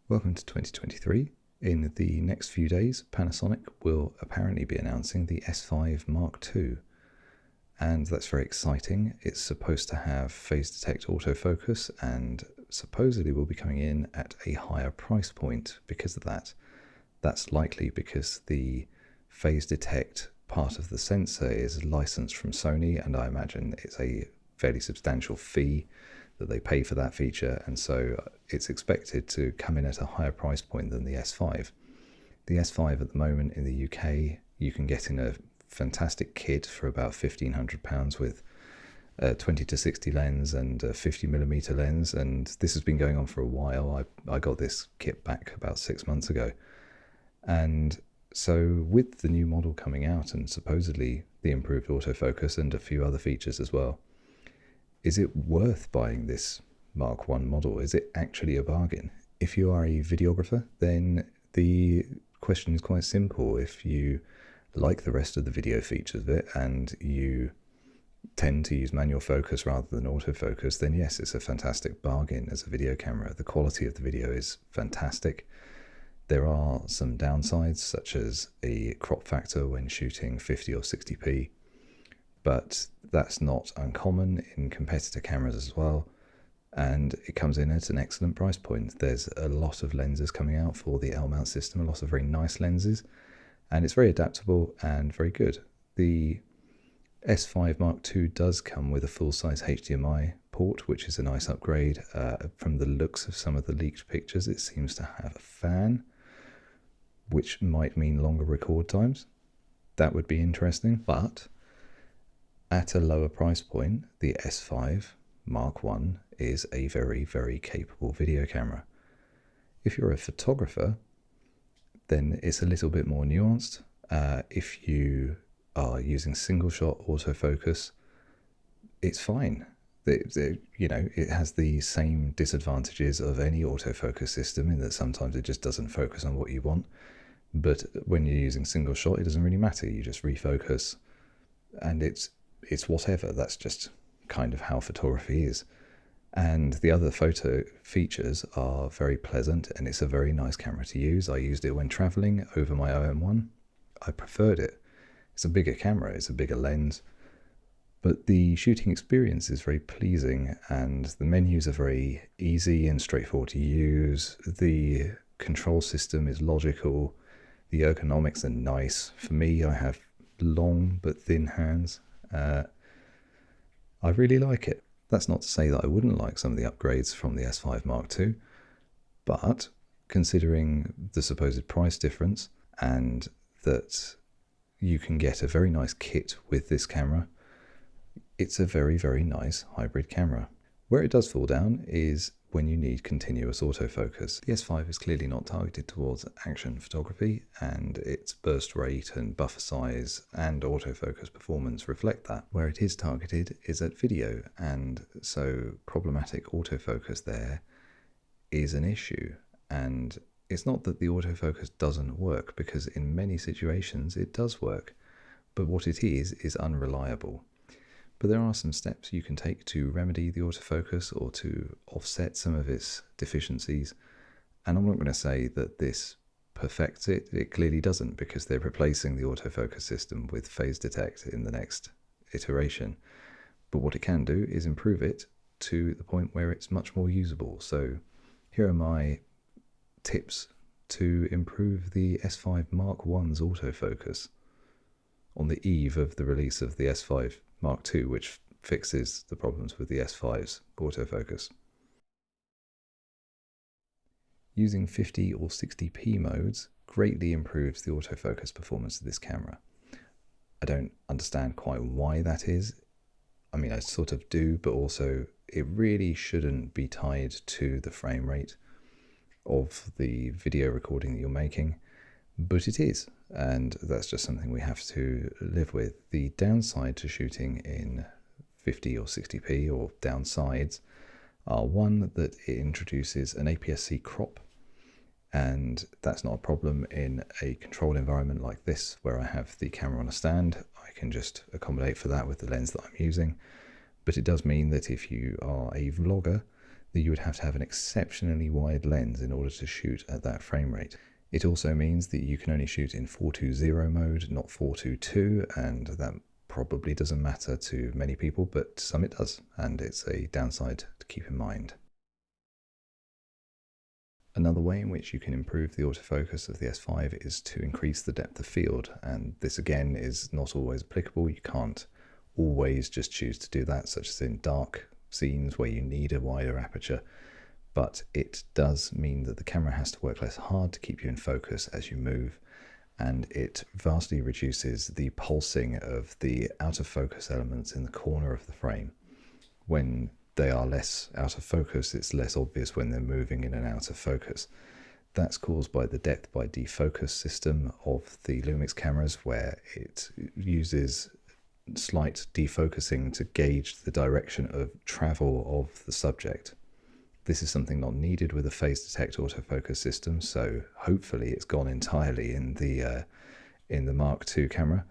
Welcome to 2023. In the next few days, Panasonic will apparently be announcing the S5 Mark II, and that's very exciting. It's supposed to have phase detect autofocus and supposedly will be coming in at a higher price point because of that. That's likely because the phase detect part of the sensor is licensed from Sony, and I imagine it's a fairly substantial fee that they pay for that feature, and so it's expected to come in at a higher price point than the S5. The S5 at the moment in the UK, you can get in a fantastic kit for about £1,500 with a 20 to 60 lens and a 50mm lens, and this has been going on for a while. I got this kit back about 6 months ago, and so with the new model coming out and supposedly the improved autofocus and a few other features as well, is it worth buying this Mark I model? Is it actually a bargain? If you are a videographer, then the question is quite simple. If you like the rest of the video features of it and you tend to use manual focus rather than autofocus, then yes, it's a fantastic bargain as a video camera. The quality of the video is fantastic. There are some downsides, such as a crop factor when shooting 50 or 60p, but that's not uncommon in competitor cameras as well, and it comes in at an excellent price point. There's a lot of lenses coming out for the L-mount system, a lot of very nice lenses, and it's very adaptable and very good. The S5 Mark II does come with a full-size HDMI port, which is a nice upgrade. From the looks of some of the leaked pictures, it seems to have a fan, which might mean longer record times. That would be interesting, but at a lower price point, the S5 Mark I is a very, very capable video camera. If you're a photographer, then it's a little bit more nuanced. If you are using single shot autofocus, it's fine. It has the same disadvantages of any autofocus system in that sometimes it just doesn't focus on what you want. But when you're using single shot, it doesn't really matter. You just refocus, and it's whatever. That's just kind of how photography is. And the other photo features are very pleasant, and it's a very nice camera to use. I used it when traveling over my OM1. I preferred it. It's a bigger camera, it's a bigger lens, but the shooting experience is very pleasing, and the menus are very easy and straightforward to use. The control system is logical. The ergonomics are nice. For me, I have long but thin hands. I really like it. That's not to say that I wouldn't like some of the upgrades from the S5 Mark II, but considering the supposed price difference and that you can get a very nice kit with this camera, it's a very, very nice hybrid camera. Where it does fall down is when you need continuous autofocus. The S5 is clearly not targeted towards action photography, and its burst rate and buffer size and autofocus performance reflect that. Where it is targeted is at video, and so problematic autofocus there is an issue. And it's not that the autofocus doesn't work, because in many situations it does work, but what it is unreliable. But there are some steps you can take to remedy the autofocus or to offset some of its deficiencies. And I'm not going to say that this perfects it. It clearly doesn't, because they're replacing the autofocus system with phase detect in the next iteration. But what it can do is improve it to the point where it's much more usable. So here are my tips to improve the S5 Mark I's autofocus on the eve of the release of the S5 Mark II, which fixes the problems with the S5's autofocus. Using 50 or 60p modes greatly improves the autofocus performance of this camera. I don't understand quite why that is. I mean, I sort of do, but also it really shouldn't be tied to the frame rate of the video recording that you're making, but it is, and that's just something we have to live with. The downside to shooting in 50 or 60p, or downsides, are one, that it introduces an APS-C crop, and that's not a problem in a controlled environment like this where I have the camera on a stand. I can just accommodate for that with the lens that I'm using. But it does mean that if you are a vlogger, that you would have to have an exceptionally wide lens in order to shoot at that frame rate. It also means that you can only shoot in 420 mode, not 422, and that probably doesn't matter to many people, but to some it does, and it's a downside to keep in mind. Another way in which you can improve the autofocus of the S5 is to increase the depth of field, and this again is not always applicable. You can't always just choose to do that, such as in dark scenes where you need a wider aperture, but it does mean that the camera has to work less hard to keep you in focus as you move, and it vastly reduces the pulsing of the out of focus elements in the corner of the frame. When they are less out of focus, it's less obvious when they're moving in and out of focus. That's caused by the depth by defocus system of the Lumix cameras, where it uses slight defocusing to gauge the direction of travel of the subject. This is something not needed with a phase detect autofocus system, so hopefully it's gone entirely in the Mark II camera,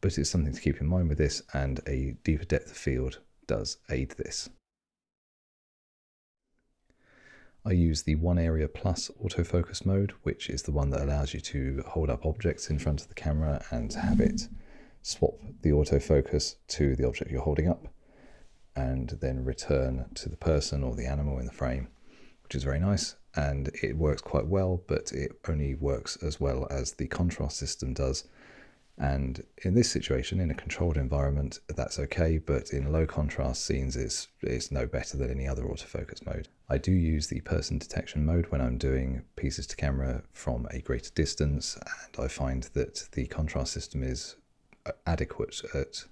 but it's something to keep in mind with this, and a deeper depth of field does aid this. I use the One Area Plus autofocus mode, which is the one that allows you to hold up objects in front of the camera and have it swap the autofocus to the object you're holding up, and then return to the person or the animal in the frame, which is very nice, and it works quite well, but it only works as well as the contrast system does. And in this situation, in a controlled environment, that's okay, but in low contrast scenes, it's no better than any other autofocus mode. I do use the person detection mode when I'm doing pieces to camera from a greater distance, and I find that the contrast system is adequate at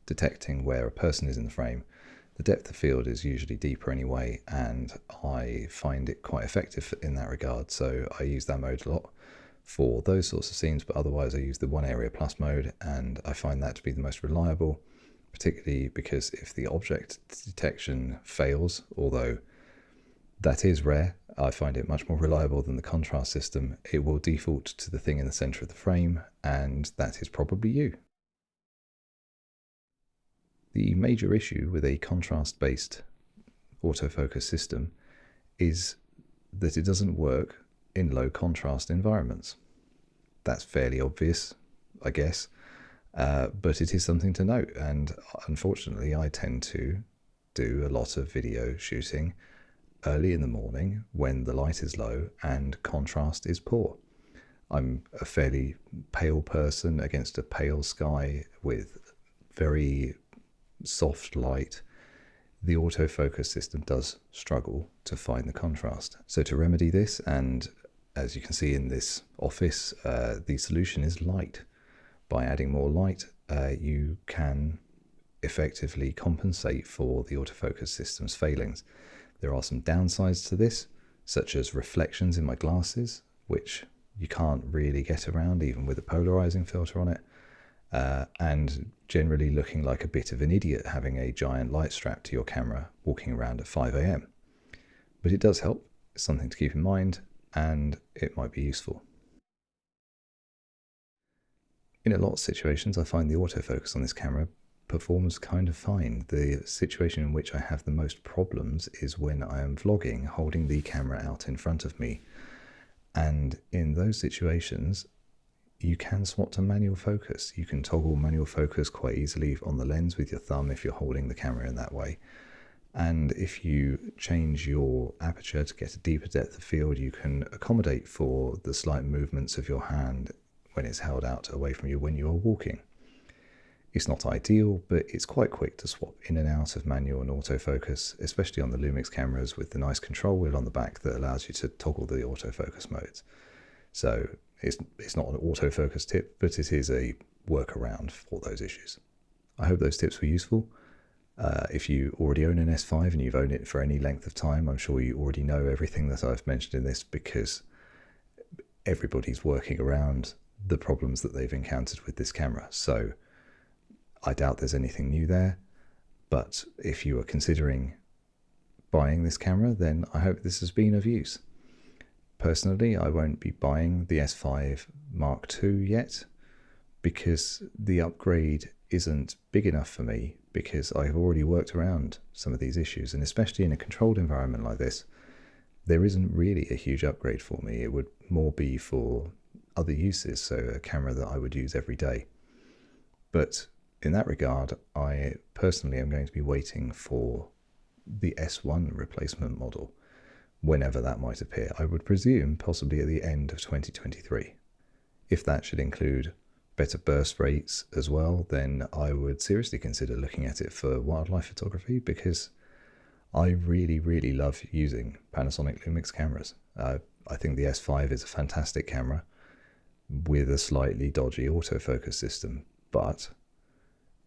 detecting where a person is in the frame. The depth of field is usually deeper anyway, and I find it quite effective in that regard, so I use that mode a lot for those sorts of scenes, but otherwise I use the One Area Plus mode, and I find that to be the most reliable, particularly because if the object detection fails, although that is rare, I find it much more reliable than the contrast system. It will default to the thing in the center of the frame, and that is probably you. The major issue with a contrast-based autofocus system is that it doesn't work in low contrast environments. That's fairly obvious, I guess, but it is something to note, and unfortunately I tend to do a lot of video shooting early in the morning when the light is low and contrast is poor. I'm a fairly pale person against a pale sky with very soft light. The autofocus system does struggle to find the contrast. So to remedy this, and as you can see in this office, the solution is light. By adding more light, you can effectively compensate for the autofocus system's failings. There are some downsides to this, such as reflections in my glasses, which you can't really get around even with a polarizing filter on it, and generally looking like a bit of an idiot having a giant light strapped to your camera walking around at 5 AM. But it does help, it's something to keep in mind, and it might be useful. In a lot of situations, I find the autofocus on this camera performs kind of fine. The situation in which I have the most problems is when I am vlogging, holding the camera out in front of me. And in those situations, you can swap to manual focus. You can toggle manual focus quite easily on the lens with your thumb if you're holding the camera in that way. And if you change your aperture to get a deeper depth of field, you can accommodate for the slight movements of your hand when it's held out away from you when you are walking. It's not ideal, but it's quite quick to swap in and out of manual and autofocus, especially on the Lumix cameras with the nice control wheel on the back that allows you to toggle the autofocus modes. So it's not an autofocus tip, but it is a workaround for those issues. I hope those tips were useful. If you already own an S5 and you've owned it for any length of time, I'm sure you already know everything that I've mentioned in this, because everybody's working around the problems that they've encountered with this camera. So I doubt there's anything new there, but if you are considering buying this camera, then I hope this has been of use. Personally, I won't be buying the S5 Mark II yet, because the upgrade isn't big enough for me because I've already worked around some of these issues, and especially in a controlled environment like this, there isn't really a huge upgrade for me. It would more be for other uses, so a camera that I would use every day. But in that regard, I personally am going to be waiting for the S1 replacement model, whenever that might appear. I would presume possibly at the end of 2023. If that should include better burst rates as well, then I would seriously consider looking at it for wildlife photography, because I really, really love using Panasonic Lumix cameras. I think the S5 is a fantastic camera with a slightly dodgy autofocus system, but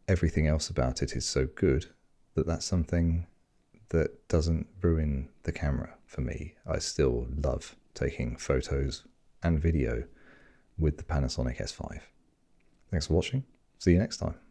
everything else about it is so good that that's something that doesn't ruin the camera for me. I still love taking photos and video with the Panasonic S5. Thanks for watching. See you next time.